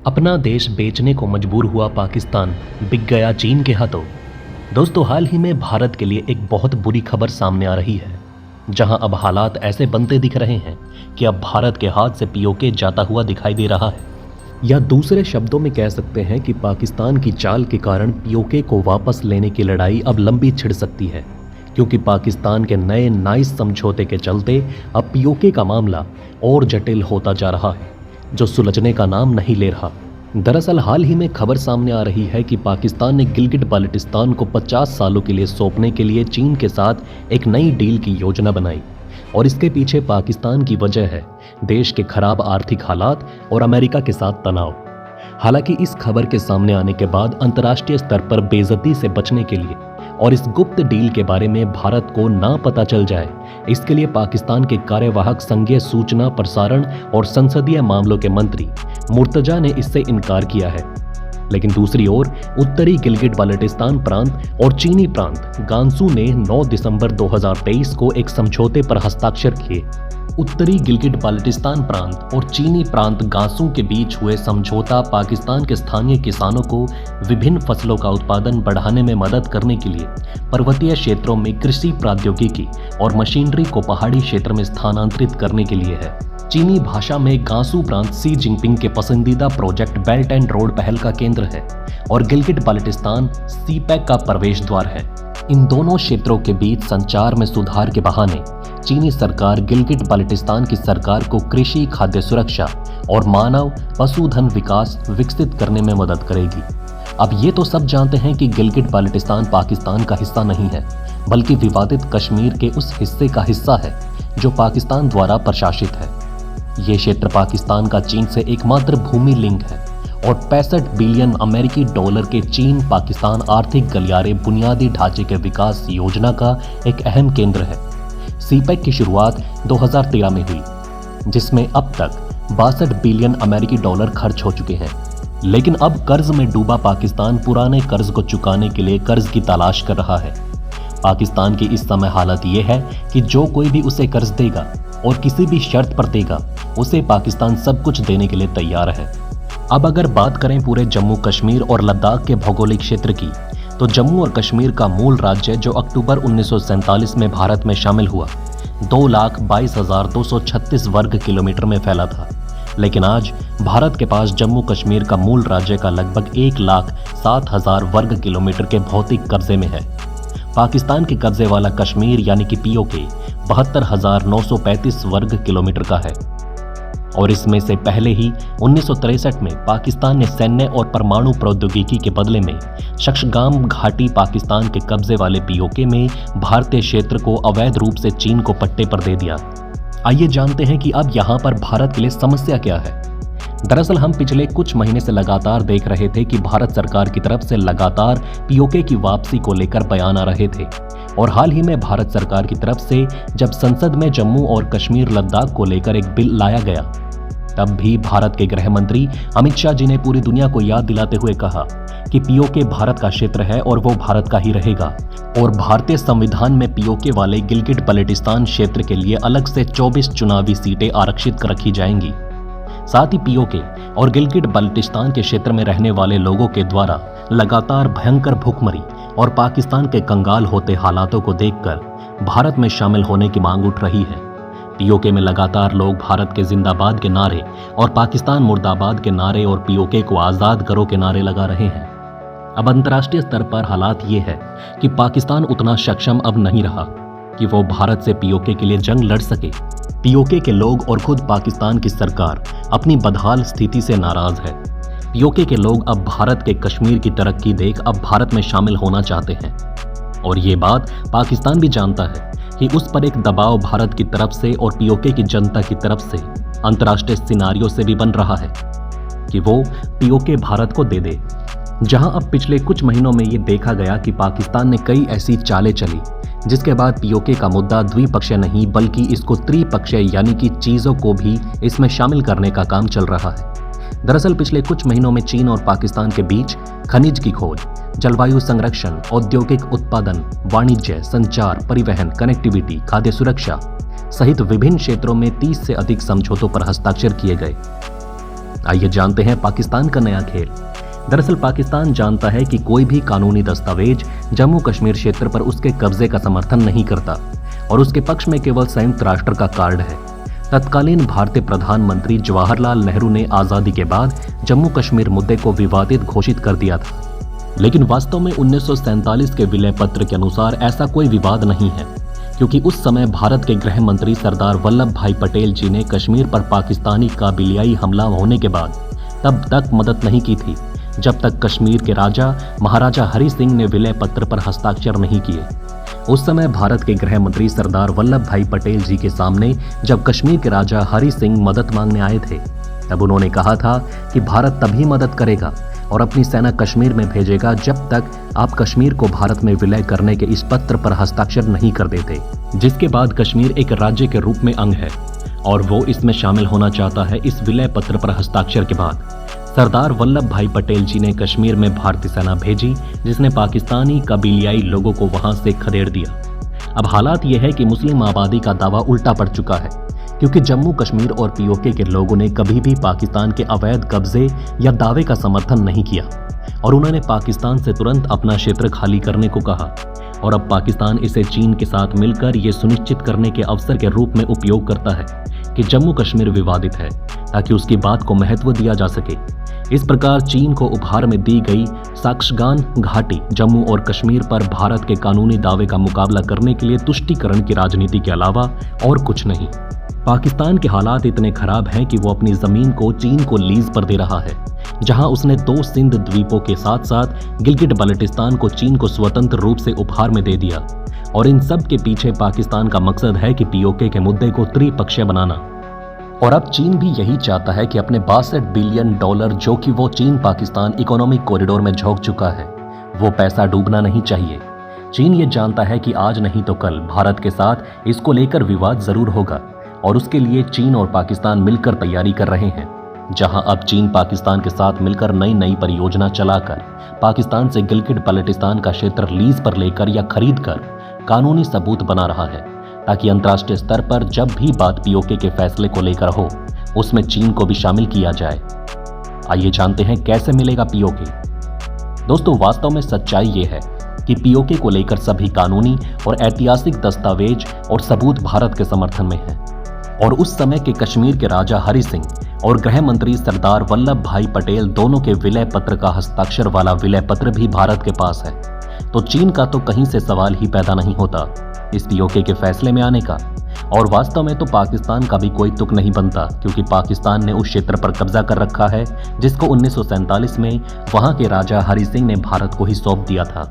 अपना देश बेचने को मजबूर हुआ पाकिस्तान बिक गया चीन के हाथों। दोस्तों, हाल ही में भारत के लिए एक बहुत बुरी खबर सामने आ रही है, जहां अब हालात ऐसे बनते दिख रहे हैं कि अब भारत के हाथ से पीओके जाता हुआ दिखाई दे रहा है। या दूसरे शब्दों में कह सकते हैं कि पाकिस्तान की चाल के कारण पीओके को वापस लेने की लड़ाई अब लंबी छिड़ सकती है, क्योंकि पाकिस्तान के नए नाइस समझौते के चलते अब पीओके का मामला और जटिल होता जा रहा है, जो सुलझने का नाम नहीं ले रहा। दरअसल हाल ही में खबर सामने आ रही है कि पाकिस्तान ने गिलगिट बाल्टिस्तान को 50 सालों के लिए सौंपने के लिए चीन के साथ एक नई डील की योजना बनाई, और इसके पीछे पाकिस्तान की वजह है देश के खराब आर्थिक हालात और अमेरिका के साथ तनाव। हालांकि इस खबर के सामने आने के बाद अंतर्राष्ट्रीय स्तर पर बेइज्जती से बचने के लिए और इस गुप्त डील के बारे में भारत को ना पता चल जाए, इसके लिए पाकिस्तान के कार्यवाहक संघीय सूचना प्रसारण और संसदीय मामलों के मंत्री मुर्तजा ने इससे इनकार किया है। लेकिन दूसरी ओर उत्तरी गिलगिट बाल्टिस्तान प्रांत और चीनी प्रांत गांसू ने 9 दिसंबर 2023 को एक समझौते पर हस्ताक्षर किए। उत्तरी गिलगिट बाल्टिस्तान प्रांत और चीनी प्रांत गांसू के बीच हुए समझौता पाकिस्तान के स्थानीय किसानों को विभिन्न फसलों का उत्पादन बढ़ाने में मदद करने के लिए पर्वतीय क्षेत्रों में कृषि प्रौद्योगिकी और मशीनरी को पहाड़ी क्षेत्र में स्थानांतरित करने के लिए है। चीनी भाषा में गांसू प्रांत शी जिनपिंग के पसंदीदा प्रोजेक्ट बेल्ट एंड रोड पहल का केंद्र है और गिलगिट बाल्टिस्तान सीपैक का प्रवेश द्वार है। इन दोनों क्षेत्रों के बीच संचार में सुधार के बहाने चीनी सरकार गिलगिट बाल्टिस्तान की सरकार को कृषि, खाद्य सुरक्षा और मानव पशुधन विकास विकसित करने में मदद करेगी। अब ये तो सब जानते हैं कि गिलगिट बाल्टिस्तान पाकिस्तान का हिस्सा नहीं है, बल्कि विवादित कश्मीर के उस हिस्से का हिस्सा है जो पाकिस्तान द्वारा प्रशासित है। ये क्षेत्र पाकिस्तान का चीन से एकमात्र भूमि लिंक है और 65 बिलियन अमेरिकी डॉलर के चीन पाकिस्तान आर्थिक गलियारे बुनियादी ढांचे के विकास योजना का एक अहम केंद्र है। सीपैक की शुरुआत 2013 में हुई, जिसमें अब तक 62 बिलियन अमेरिकी डॉलर खर्च हो चुके हैं। लेकिन अब कर्ज में डूबा पाकिस्तान पुराने कर्ज को चुकाने के लिए कर्ज की तलाश कर रहा है। पाकिस्तान की इस समय हालत यह है कि जो कोई भी उसे कर्ज देगा और किसी भी शर्त पर देगा, उसे पाकिस्तान सब कुछ देने के लिए तैयार है। अब अगर बात करें पूरे जम्मू कश्मीर और लद्दाख के भौगोलिक क्षेत्र की, तो जम्मू और कश्मीर का मूल राज्य जो अक्टूबर 1947 में भारत में शामिल हुआ 2,22,236 वर्ग किलोमीटर में फैला था। लेकिन आज भारत के पास जम्मू कश्मीर का मूल राज्य का लगभग 1,07,000 वर्ग किलोमीटर के भौतिक कब्जे में है। पाकिस्तान के कब्जे वाला कश्मीर यानी कि पीओके 72,935 वर्ग किलोमीटर का है, और इसमें से पहले ही 1963 में पाकिस्तान ने सैन्य और परमाणु प्रौद्योगिकी के बदले में शक्सगाम घाटी पाकिस्तान के कब्जे वाले पीओके में भारतीय क्षेत्र को अवैध रूप से चीन को पट्टे पर दे दिया। आइए जानते हैं कि अब यहाँ पर भारत के लिए समस्या क्या है। दरअसल हम पिछले कुछ महीने से लगातार देख रहे थे कि भारत सरकार की तरफ से लगातार पीओके की वापसी को लेकर बयान आ रहे थे, और हाल ही में भारत सरकार की तरफ से जब संसद में जम्मू और कश्मीर लद्दाख को लेकर एक बिल लाया गया, तब भी भारत के गृह मंत्री अमित शाह जी ने पूरी दुनिया को याद दिलाते हुए कहा कि पीओके भारत का क्षेत्र है और वो भारत का ही रहेगा, और भारतीय संविधान में पीओके वाले गिलगिट बाल्टिस्तान क्षेत्र के लिए अलग से 24 चुनावी सीटें आरक्षित कर रखी जाएंगी। साथ ही पीओके और गिलगिट बाल्टिस्तान के क्षेत्र में रहने वाले लोगों के द्वारा लगातार भयंकर भूखमरी और पाकिस्तान के कंगाल होते हालातों को देखकर भारत में शामिल होने की मांग उठ रही है। पीओके में लगातार लोग भारत के जिंदाबाद के नारे और पाकिस्तान मुर्दाबाद के नारे और पीओके को आज़ाद करो के नारे लगा रहे हैं। अब अंतर्राष्ट्रीय स्तर पर हालात ये है कि पाकिस्तान उतना सक्षम अब नहीं रहा कि वो भारत से पीओके के लिए जंग लड़ सके। पीओके के लोग और खुद पाकिस्तान की सरकार अपनी बदहाल स्थिति से नाराज है। पीओके के लोग अब भारत के कश्मीर की तरक्की देख अब भारत में शामिल होना चाहते हैं, और ये बात पाकिस्तान भी जानता है कि उस पर एक दबाव भारत की तरफ से और पीओके की जनता की तरफ से अंतर्राष्ट्रीय सिनारियो से भी बन रहा है कि वो पीओके भारत को दे दे। जहां अब पिछले कुछ महीनों में ये देखा गया कि पाकिस्तान ने कई ऐसी चालें चली जिसके बाद पीओके का मुद्दा द्विपक्षीय नहीं बल्कि इसको त्रिपक्षीय यानी कि चीज़ों को भी इसमें शामिल करने का काम चल रहा है। दरअसल पिछले कुछ महीनों में चीन और पाकिस्तान के बीच खनिज की खोज, जलवायु संरक्षण, औद्योगिक उत्पादन, वाणिज्य, संचार, परिवहन, कनेक्टिविटी, खाद्य सुरक्षा सहित विभिन्न क्षेत्रों में 30 से अधिक समझौतों पर हस्ताक्षर किए गए। आइए जानते हैं पाकिस्तान का नया खेल। दरअसल पाकिस्तान जानता है कि कोई भी कानूनी दस्तावेज जम्मू कश्मीर क्षेत्र पर उसके कब्जे का समर्थन नहीं करता और उसके पक्ष में केवल संयुक्त राष्ट्र का कार्ड है। तत्कालीन भारतीय प्रधानमंत्री जवाहरलाल नेहरू ने आजादी के बाद जम्मू कश्मीर मुद्दे को विवादित घोषित कर दिया था, लेकिन वास्तव में 1947 के विलय पत्र के अनुसार ऐसा कोई विवाद नहीं है, क्योंकि उस समय भारत के गृह मंत्री सरदार वल्लभ भाई पटेल जी ने कश्मीर पर पाकिस्तानी काबिलियाई हमला होने के बाद तब तक मदद नहीं की थी, जब तक कश्मीर के राजा महाराजा हरि सिंह ने विलय पत्र पर हस्ताक्षर नहीं किए। उस समय भारत के गृह मंत्री सरदार वल्लभ भाई पटेल जी के सामने जब कश्मीर के राजा हरि सिंह मदद मांगने आए थे, तब उन्होंने कहा था कि भारत तभी मदद करेगा और अपनी सेना कश्मीर में भेजेगा जब तक आप कश्मीर को भारत में विलय करने के इस पत्र पर हस्ताक्षर नहीं कर देते, जिसके बाद कश्मीर एक राज्य के रूप में अंग है और वो इसमें शामिल होना चाहता है। इस विलय पत्र पर हस्ताक्षर के बाद सरदार वल्लभ भाई पटेल जी ने कश्मीर में भारतीय सेना भेजी, जिसने पाकिस्तानी कबीलियाई लोगों को वहां से खदेड़ दिया। अब हालात यह है कि मुस्लिम आबादी का दावा उल्टा पड़ चुका है, क्योंकि जम्मू कश्मीर और पीओके के लोगों ने कभी भी पाकिस्तान के अवैध कब्जे या दावे का समर्थन नहीं किया और उन्होंने पाकिस्तान से तुरंत अपना क्षेत्र खाली करने को कहा। और अब पाकिस्तान इसे चीन के साथ मिलकर ये सुनिश्चित करने के अवसर के रूप में उपयोग करता है कि जम्मू कश्मीर विवादित है, ताकि उसकी बात को महत्व दिया जा सके। इस प्रकार चीन को उपहार में दी गई साक्ष्यगान घाटी जम्मू और कश्मीर पर भारत के कानूनी दावे का मुकाबला करने के लिए तुष्टीकरण की राजनीति के अलावा और कुछ नहीं। पाकिस्तान के हालात इतने खराब हैं कि वो अपनी जमीन को चीन को लीज पर दे रहा है, जहां उसने 2 सिंध द्वीपों के साथ साथ गिलगिट बल्टिस्तान को चीन को स्वतंत्र रूप से उपहार में दे दिया। और इन सब के पीछे पाकिस्तान का मकसद है कि पीओके के मुद्दे को त्रिपक्षीय बनाना। और अब चीन भी यही चाहता है कि अपने $62 बिलियन जो कि वो चीन पाकिस्तान इकोनॉमिक कॉरिडोर में झोंक चुका है, वो पैसा डूबना नहीं चाहिए। चीन ये जानता है कि आज नहीं तो कल भारत के साथ इसको लेकर विवाद जरूर होगा और उसके लिए चीन और पाकिस्तान मिलकर तैयारी कर रहे हैं। जहां अब चीन पाकिस्तान के साथ मिलकर नई परियोजना चलाकर पाकिस्तान से गिलगिट बल्टिस्तान का क्षेत्र लीज पर लेकर या खरीद कर कानूनी सबूत बना रहा है, ताकि अंतर्राष्ट्रीय स्तर पर जब भी बात पीओके के फैसले को लेकर हो, उसमें चीन को भी शामिल किया जाए। आइए जानते हैं कैसे मिलेगा पीओके। दोस्तों, वास्तव में सच्चाई ये है कि पीओके को लेकर सभी कानूनी और ऐतिहासिक दस्तावेज और सबूत भारत के समर्थन में हैं। और उस समय के कश्मीर के राजा हरि सिंह और गृह मंत्री सरदार वल्लभ भाई पटेल दोनों के विलय पत्र का हस्ताक्षर वाला विलय पत्र भी भारत के पास है। तो चीन का तो कहीं से सवाल ही पैदा नहीं होता इस पीओके के फैसले में आने का। और वास्तव में तो पाकिस्तान का भी कोई तुक नहीं बनता, क्योंकि पाकिस्तान ने उस क्षेत्र पर कब्जा कर रखा है जिसको 1947 में वहां के राजा हरि सिंह ने भारत को ही सौंप दिया था।